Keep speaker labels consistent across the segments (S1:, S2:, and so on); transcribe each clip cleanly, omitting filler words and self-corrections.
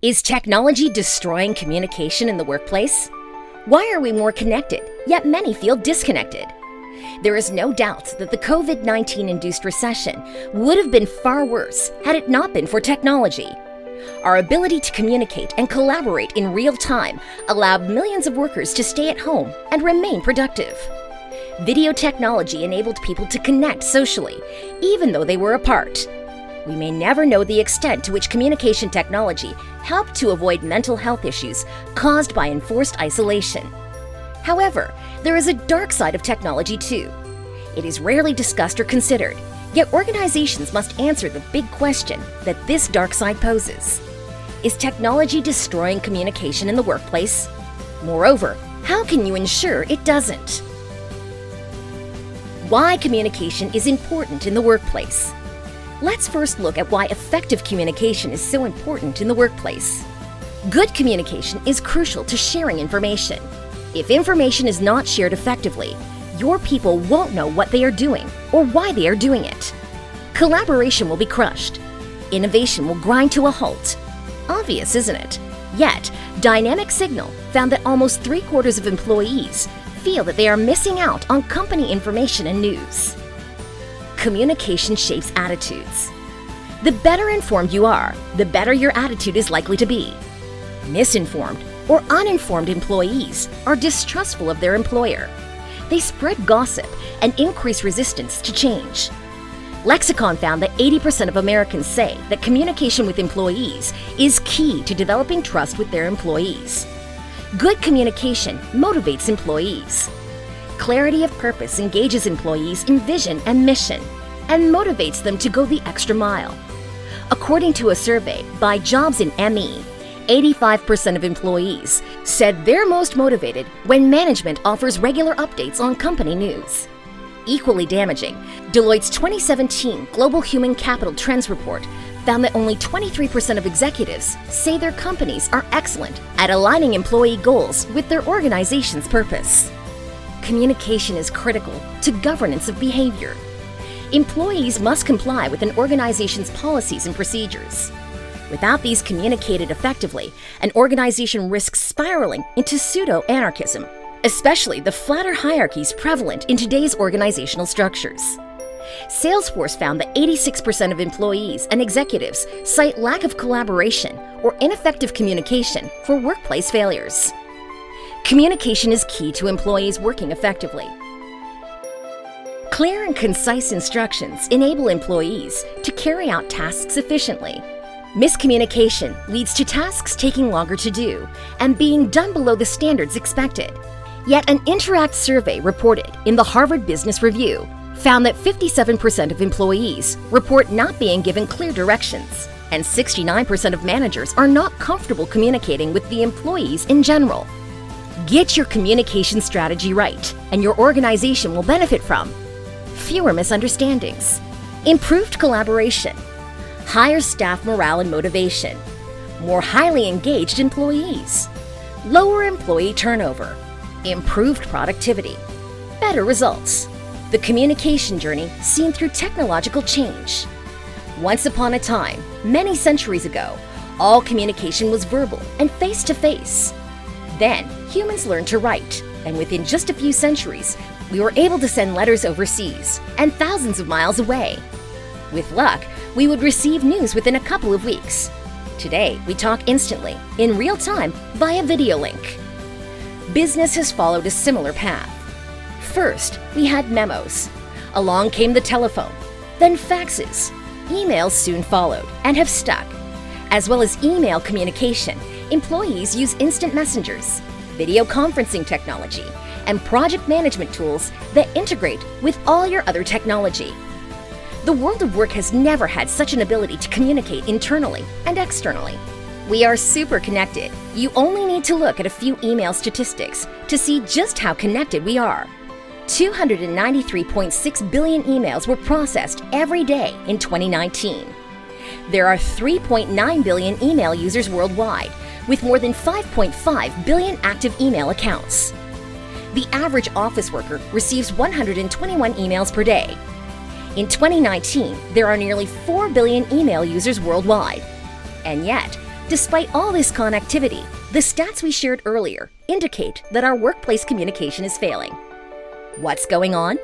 S1: Is technology destroying communication in the workplace? Why are we more connected, yet many feel disconnected? There is no doubt that the COVID-19 induced recession would have been far worse had it not been for technology. Our ability to communicate and collaborate in real time allowed millions of workers to stay at home and remain productive. Video technology enabled people to connect socially, even though they were apart. We may never know the extent to which communication technology helped to avoid mental health issues caused by enforced isolation. However, there is a dark side of technology too. It is rarely discussed or considered, yet organizations must answer the big question that this dark side poses. Is technology destroying communication in the workplace? Moreover, how can you ensure it doesn't? Why communication is important in the workplace. Let's first look at why effective communication is so important in the workplace. Good communication is crucial to sharing information. If information is not shared effectively, your people won't know what they are doing or why they are doing it. Collaboration will be crushed. Innovation will grind to a halt. Obvious, isn't it? Yet, Dynamic Signal found that almost 3/4 of employees feel that they are missing out on company information and news. Communication shapes attitudes. The better informed you are, the better your attitude is likely to be. Misinformed or uninformed employees are distrustful of their employer. They spread gossip and increase resistance to change. Lexicon found that 80% of Americans say that communication with employees is key to developing trust with their employees. Good communication motivates employees. Clarity of purpose engages employees in vision and mission and motivates them to go the extra mile. According to a survey by Jobs in ME, 85% of employees said they're most motivated when management offers regular updates on company news. Equally damaging, Deloitte's 2017 Global Human Capital Trends Report found that only 23% of executives say their companies are excellent at aligning employee goals with their organization's purpose. Communication is critical to governance of behavior. Employees must comply with an organization's policies and procedures. Without these communicated effectively, an organization risks spiraling into pseudo-anarchism, especially the flatter hierarchies prevalent in today's organizational structures. Salesforce found that 86% of employees and executives cite lack of collaboration or ineffective communication for workplace failures. Communication is key to employees working effectively. Clear and concise instructions enable employees to carry out tasks efficiently. Miscommunication leads to tasks taking longer to do and being done below the standards expected. Yet an Interact survey reported in the Harvard Business Review found that 57% of employees report not being given clear directions, and 69% of managers are not comfortable communicating with the employees in general. Get your communication strategy right, and your organization will benefit from fewer misunderstandings, improved collaboration, higher staff morale and motivation, more highly engaged employees, lower employee turnover, improved productivity, better results. The communication journey seen through technological change. Once upon a time, many centuries ago, all communication was verbal and face-to-face. Then, humans learned to write, and within just a few centuries, we were able to send letters overseas and thousands of miles away. With luck, we would receive news within a couple of weeks. Today, we talk instantly, in real time, via video link. Business has followed a similar path. First, we had memos. Along came the telephone, then faxes. Emails soon followed and have stuck. As well as email communication, employees use instant messengers, video conferencing technology, and project management tools that integrate with all your other technology. The world of work has never had such an ability to communicate internally and externally. We are super connected. You only need to look at a few email statistics to see just how connected we are. 293.6 billion emails were processed every day in 2019. There are 3.9 billion email users worldwide, with more than 5.5 billion active email accounts. The average office worker receives 121 emails per day. In 2019, there are nearly 4 billion email users worldwide. And yet, Despite all this connectivity, the stats we shared earlier indicate that our workplace communication is failing. What's going on?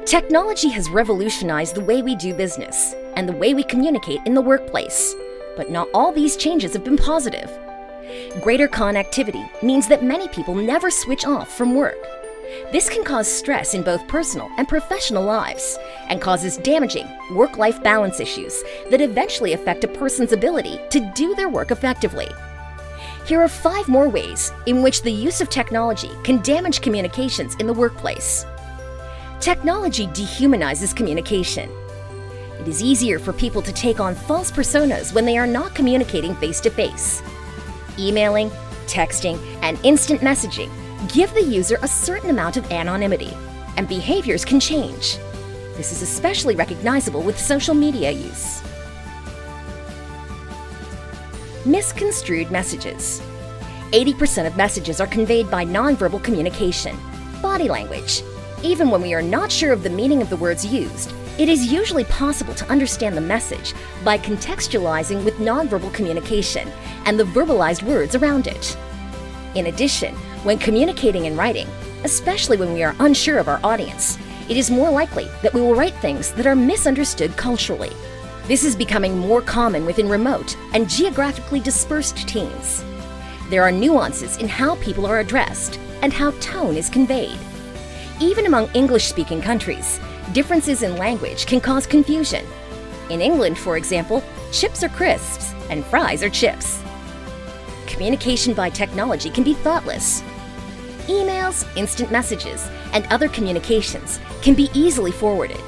S1: Technology has revolutionized the way we do business and the way we communicate in the workplace, but not all these changes have been positive. Greater connectivity means that many people never switch off from work. This can cause stress in both personal and professional lives and causes damaging work-life balance issues that eventually affect a person's ability to do their work effectively. Here are 5 more ways in which the use of technology can damage communications in the workplace. Technology dehumanizes communication. It is easier for people to take on false personas when they are not communicating face-to-face. Emailing, texting, and instant messaging give the user a certain amount of anonymity, and behaviors can change. This is especially recognizable with social media use. Misconstrued messages. 80% of messages are conveyed by nonverbal communication, body language. Even when we are not sure of the meaning of the words used, it is usually possible to understand the message by contextualizing with nonverbal communication and the verbalized words around it. In addition, when communicating in writing, especially when we are unsure of our audience, it is more likely that we will write things that are misunderstood culturally. This is becoming more common within remote and geographically dispersed teams. There are nuances in how people are addressed and how tone is conveyed. Even among English-speaking countries, differences in language can cause confusion. In England, for example, chips are crisps and fries are chips. Communication by technology can be thoughtless. Emails, instant messages, and other communications can be easily forwarded.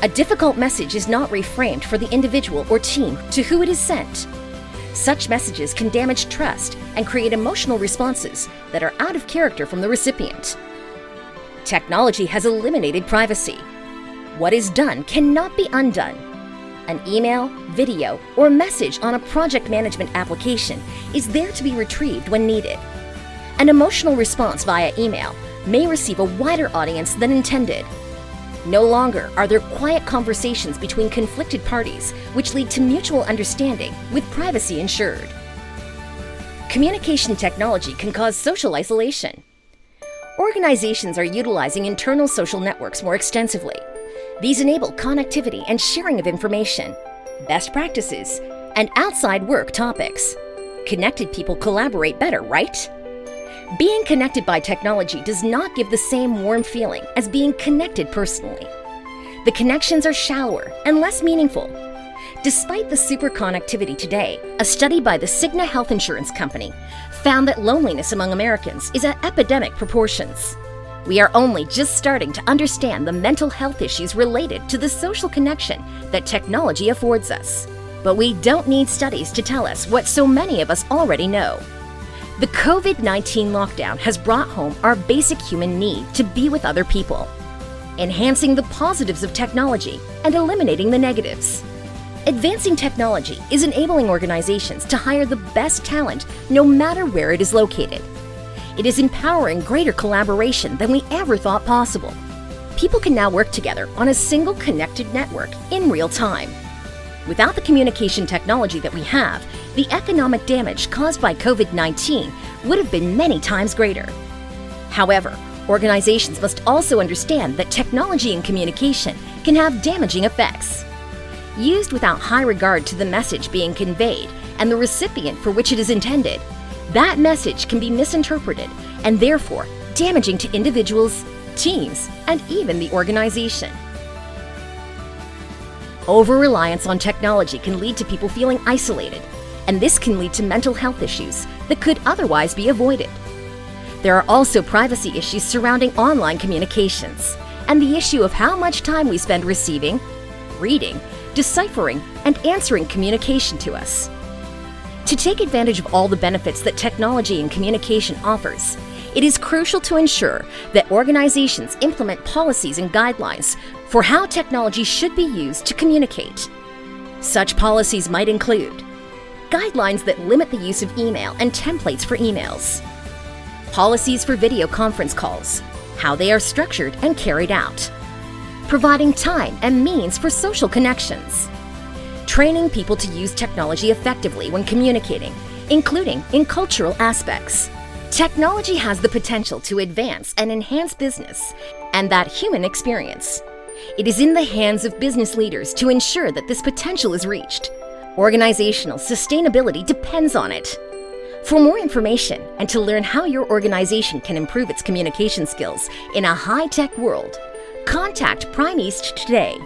S1: A difficult message is not reframed for the individual or team to who it is sent. Such messages can damage trust and create emotional responses that are out of character from the recipient. Technology has eliminated privacy. What is done cannot be undone. An email, video, or message on a project management application is there to be retrieved when needed. An emotional response via email may receive a wider audience than intended. No longer are there quiet conversations between conflicted parties which lead to mutual understanding with privacy ensured. Communication technology can cause social isolation. Organizations are utilizing internal social networks more extensively. These enable connectivity and sharing of information, best practices, and outside work topics. Connected people collaborate better, right? Being connected by technology does not give the same warm feeling as being connected personally. The connections are shallower and less meaningful. Despite the super connectivity today, a study by the Cigna Health Insurance Company found that loneliness among Americans is at epidemic proportions. We are only just starting to understand the mental health issues related to the social connection that technology affords us. But we don't need studies to tell us what so many of us already know. The COVID-19 lockdown has brought home our basic human need to be with other people, enhancing the positives of technology and eliminating the negatives. Advancing technology is enabling organizations to hire the best talent no matter where it is located. It is empowering greater collaboration than we ever thought possible. People can now work together on a single connected network in real time. Without the communication technology that we have, the economic damage caused by COVID-19 would have been many times greater. However, organizations must also understand that technology and communication can have damaging effects. Used without high regard to the message being conveyed and the recipient for which it is intended, that message can be misinterpreted and therefore damaging to individuals, teams, and even the organization. Over-reliance on technology can lead to people feeling isolated, and this can lead to mental health issues that could otherwise be avoided. There are also privacy issues surrounding online communications, and the issue of how much time we spend receiving, reading, deciphering, and answering communication to us. To take advantage of all the benefits that technology and communication offers, it is crucial to ensure that organizations implement policies and guidelines for how technology should be used to communicate. Such policies might include guidelines that limit the use of email and templates for emails, policies for video conference calls, how they are structured and carried out, providing time and means for social connections, training people to use technology effectively when communicating, including in cultural aspects. Technology has the potential to advance and enhance business and that human experience. It is in the hands of business leaders to ensure that this potential is reached. Organizational sustainability depends on it. For more information and to learn how your organization can improve its communication skills in a high-tech world, contact Prime East today.